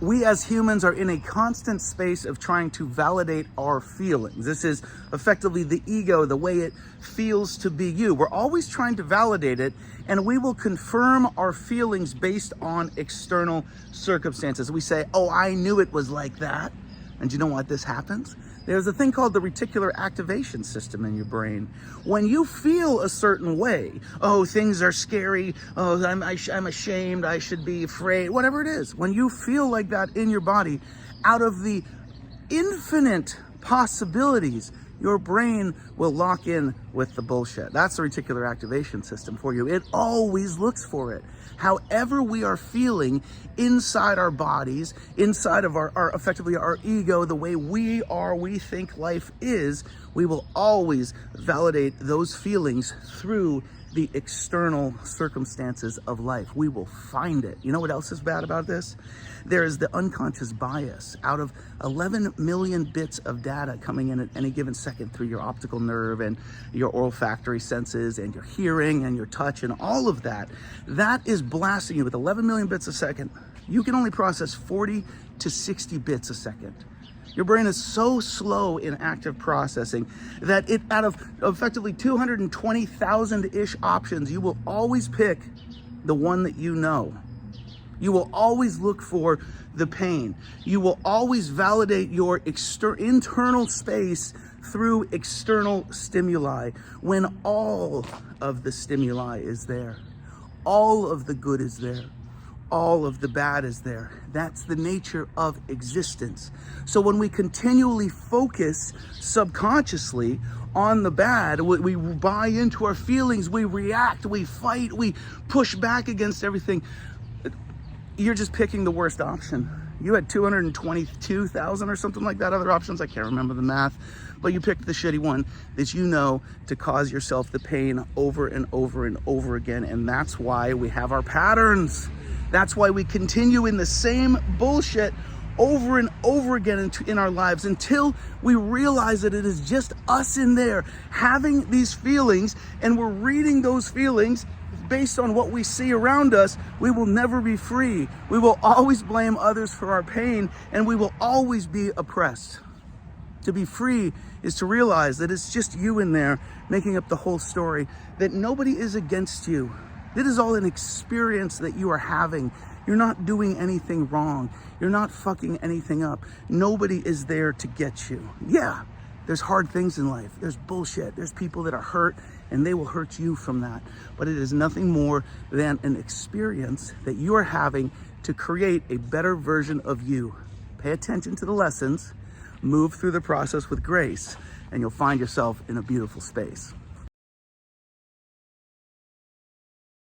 we as humans are in a constant space of trying to validate our feelings. This is effectively the ego, the way it feels to be you. We're always trying to validate it, and we will confirm our feelings based on external circumstances. We say, oh, I knew it was like that. And you know what this happens? There's a thing called the reticular activation system in your brain. When you feel a certain way, oh, things are scary, oh, I'm ashamed, I should be afraid, whatever it is. When you feel like that in your body, out of the infinite possibilities, your brain will lock in with the bullshit. That's the reticular activation system for you. It always looks for it. However we are feeling inside our bodies, inside of our effectively our ego, the way we are, we think life is, we will always validate those feelings through the external circumstances of life. We will find it. You know what else is bad about this? There is the unconscious bias. Out of 11 million bits of data coming in at any given second through your optical nerve and your olfactory senses and your hearing and your touch and all of that, that is blasting you with 11 million bits a second. You can only process 40 to 60 bits a second. Your brain is so slow in active processing that it, out of effectively 220,000-ish options, you will always pick the one that you know. You will always look for the pain. You will always validate your internal space through external stimuli when all of the stimuli is there. All of the good is there. All of the bad is there. That's the nature of existence. So when we continually focus subconsciously on the bad, we buy into our feelings, we react, we fight, we push back against everything, you're just picking the worst option. You had 222,000 or something like that other options. I can't remember the math, but you picked the shitty one that you know to cause yourself the pain over and over and over again. And that's why we have our patterns. That's why we continue in the same bullshit over and over again in our lives until we realize that it is just us in there having these feelings, and we're reading those feelings based on what we see around us. We will never be free. We will always blame others for our pain, and we will always be oppressed. To be free is to realize that it's just you in there making up the whole story, that nobody is against you. It is all an experience that you are having. You're not doing anything wrong. You're not fucking anything up. Nobody is there to get you. Yeah, there's hard things in life. There's bullshit. There's people that are hurt, and they will hurt you from that. But it is nothing more than an experience that you are having to create a better version of you. Pay attention to the lessons, move through the process with grace, and you'll find yourself in a beautiful space.